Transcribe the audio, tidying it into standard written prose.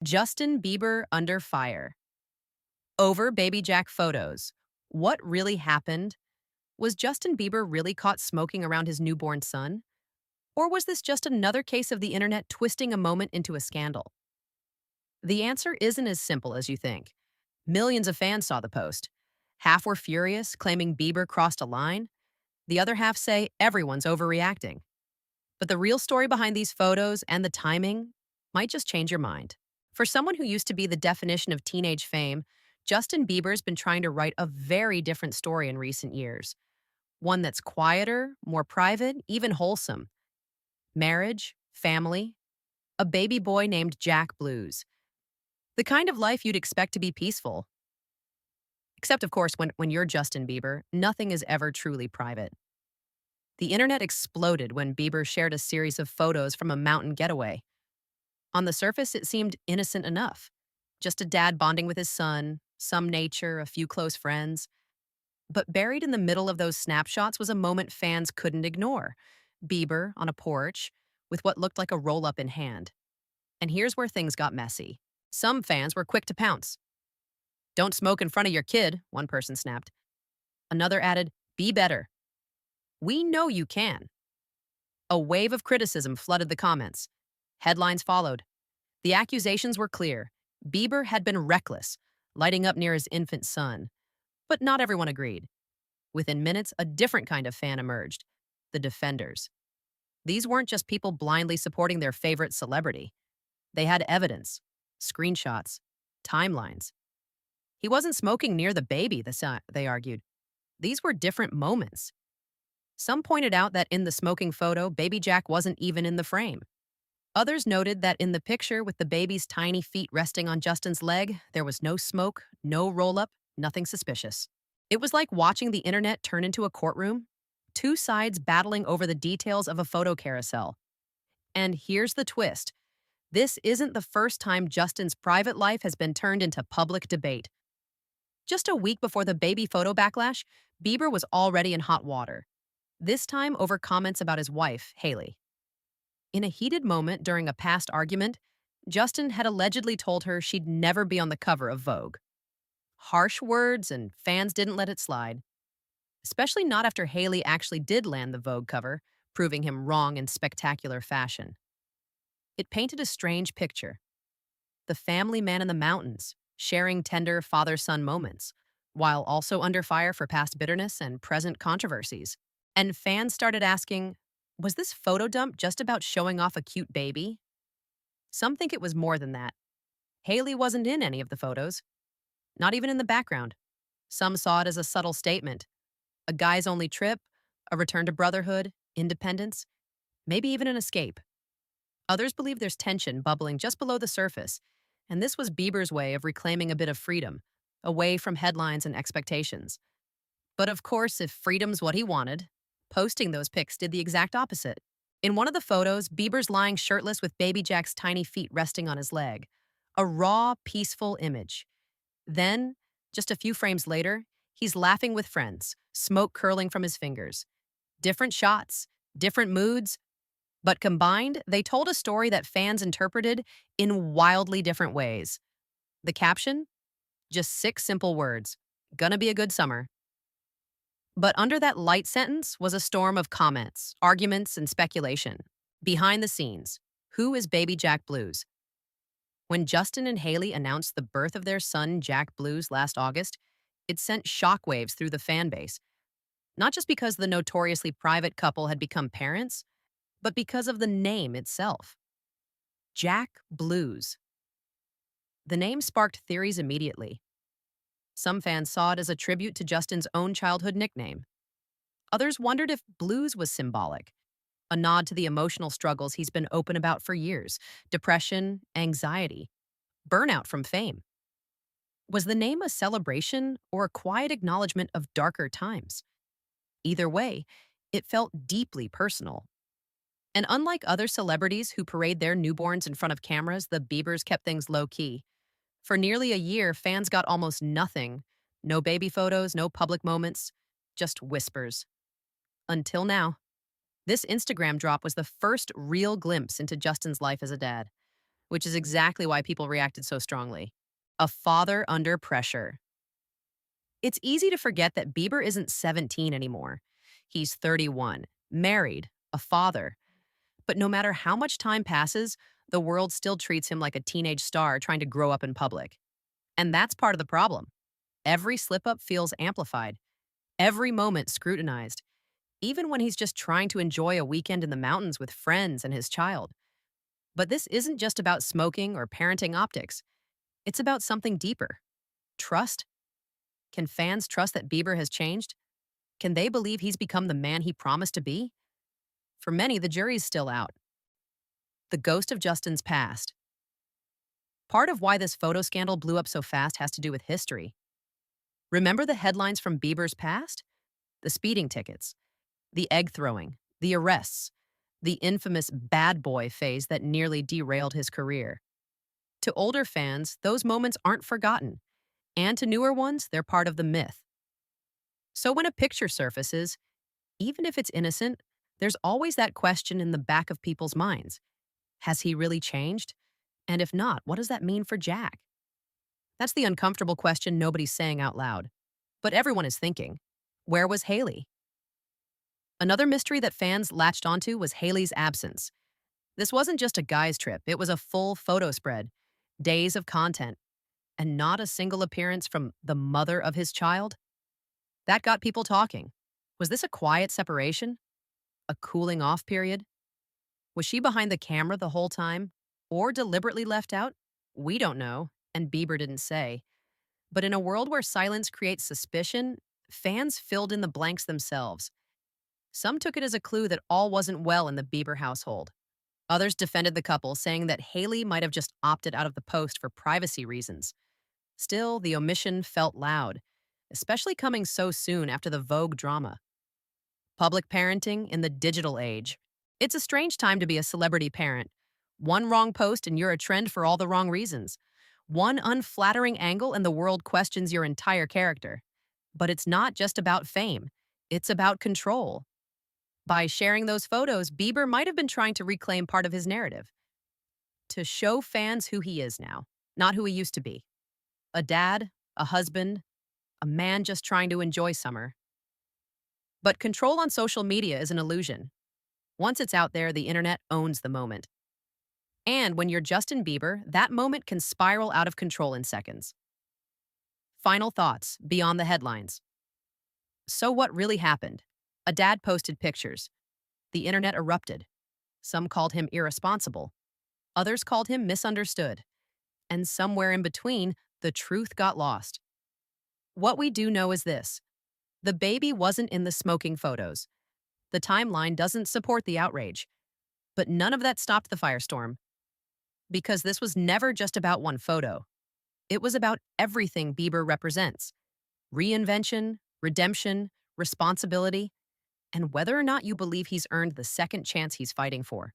Justin Bieber under fire. Over baby Jack photos. What really happened? Was Justin Bieber really caught smoking around his newborn son? Or was this just another case of the internet twisting a moment into a scandal? The answer isn't as simple as you think. Millions of fans saw the post. Half were furious, claiming Bieber crossed a line. The other half say everyone's overreacting. But the real story behind these photos and the timing might just change your mind. For someone who used to be the definition of teenage fame, Justin Bieber's been trying to write a very different story in recent years. One that's quieter, more private, even wholesome. Marriage, family, a baby boy named Jack Blues. The kind of life you'd expect to be peaceful. Except, of course, when you're Justin Bieber, nothing is ever truly private. The internet exploded when Bieber shared a series of photos from a mountain getaway. On the surface, it seemed innocent enough. Just a dad bonding with his son, some nature, a few close friends. But buried in the middle of those snapshots was a moment fans couldn't ignore. Bieber on a porch, with what looked like a roll-up in hand. And here's where things got messy. Some fans were quick to pounce. "Don't smoke in front of your kid," one person snapped. Another added, "Be better. We know you can." A wave of criticism flooded the comments. Headlines followed. The accusations were clear. Bieber had been reckless, lighting up near his infant son. But not everyone agreed. Within minutes, a different kind of fan emerged: the defenders. These weren't just people blindly supporting their favorite celebrity. They had evidence, screenshots, timelines. He wasn't smoking near the baby, they argued. These were different moments. Some pointed out that in the smoking photo, baby Jack wasn't even in the frame. Others noted that in the picture with the baby's tiny feet resting on Justin's leg, there was no smoke, no roll-up, nothing suspicious. It was like watching the internet turn into a courtroom, two sides battling over the details of a photo carousel. And here's the twist. This isn't the first time Justin's private life has been turned into public debate. Just a week before the baby photo backlash, Bieber was already in hot water. This time over comments about his wife, Hailey. In a heated moment during a past argument, Justin had allegedly told her she'd never be on the cover of Vogue. Harsh words, and fans didn't let it slide. Especially not after Hailey actually did land the Vogue cover, proving him wrong in spectacular fashion. It painted a strange picture. The family man in the mountains, sharing tender father-son moments, while also under fire for past bitterness and present controversies. And fans started asking, was this photo dump just about showing off a cute baby? Some think it was more than that. Hailey wasn't in any of the photos, not even in the background. Some saw it as a subtle statement, a guy's only trip, a return to brotherhood, independence, maybe even an escape. Others believe there's tension bubbling just below the surface, and this was Bieber's way of reclaiming a bit of freedom, away from headlines and expectations. But of course, if freedom's what he wanted, posting those pics did the exact opposite. In one of the photos, Bieber's lying shirtless with baby Jack's tiny feet resting on his leg. A raw, peaceful image. Then, just a few frames later, he's laughing with friends, smoke curling from his fingers. Different shots, different moods, but combined, they told a story that fans interpreted in wildly different ways. The caption? Just 6 simple words. Gonna be a good summer. But under that light sentence was a storm of comments, arguments, and speculation. Behind the scenes, who is baby Jack Blues? When Justin and Hailey announced the birth of their son, Jack Blues, last August, it sent shockwaves through the fan base. Not just because the notoriously private couple had become parents, but because of the name itself. Jack Blues. The name sparked theories immediately. Some fans saw it as a tribute to Justin's own childhood nickname. Others wondered if blues was symbolic, a nod to the emotional struggles he's been open about for years: depression, anxiety, burnout from fame. Was the name a celebration or a quiet acknowledgement of darker times? Either way, it felt deeply personal. And unlike other celebrities who parade their newborns in front of cameras, the Biebers kept things low-key. For nearly a year, fans got almost nothing. No baby photos, no public moments, just whispers. Until now. This Instagram drop was the first real glimpse into Justin's life as a dad. which is exactly why people reacted so strongly. A father under pressure. It's easy to forget that Bieber isn't 17 anymore. He's 31, married, a father. But no matter how much time passes, the world still treats him like a teenage star trying to grow up in public. And that's part of the problem. Every slip up feels amplified, every moment scrutinized, even when he's just trying to enjoy a weekend in the mountains with friends and his child. But this isn't just about smoking or parenting optics, it's about something deeper: trust. Can fans trust that Bieber has changed? Can they believe he's become the man he promised to be? For many, the jury's still out. The ghost of Justin's past. Part of why this photo scandal blew up so fast has to do with history. Remember the headlines from Bieber's past? The speeding tickets, the egg throwing, the arrests, the infamous bad boy phase that nearly derailed his career. To older fans, those moments aren't forgotten, and to newer ones, they're part of the myth. So when a picture surfaces, even if it's innocent, there's always that question in the back of people's minds. Has he really changed? And if not, what does that mean for Jack? That's the uncomfortable question nobody's saying out loud. But everyone is thinking. Where was Haley? Another mystery that fans latched onto was Haley's absence. This wasn't just a guy's trip, it was a full photo spread, days of content, and not a single appearance from the mother of his child. That got people talking. Was this a quiet separation? A cooling off period? Was she behind the camera the whole time? Or deliberately left out? We don't know, and Bieber didn't say. But in a world where silence creates suspicion, fans filled in the blanks themselves. Some took it as a clue that all wasn't well in the Bieber household. Others defended the couple, saying that Haley might have just opted out of the post for privacy reasons. Still, the omission felt loud, especially coming so soon after the Vogue drama. Public parenting in the digital age. It's a strange time to be a celebrity parent. One wrong post and you're a trend for all the wrong reasons. One unflattering angle and the world questions your entire character. But it's not just about fame. It's about control. By sharing those photos, Bieber might have been trying to reclaim part of his narrative. To show fans who he is now, not who he used to be. A dad, a husband, a man just trying to enjoy summer. But control on social media is an illusion. Once it's out there, the internet owns the moment. And when you're Justin Bieber, that moment can spiral out of control in seconds. Final thoughts, beyond the headlines. So what really happened? A dad posted pictures. The internet erupted. Some called him irresponsible. Others called him misunderstood. And somewhere in between, the truth got lost. What we do know is this: the baby wasn't in the smoking photos. The timeline doesn't support the outrage. But none of that stopped the firestorm. Because this was never just about one photo. It was about everything Bieber represents: reinvention, redemption, responsibility, and whether or not you believe he's earned the second chance he's fighting for.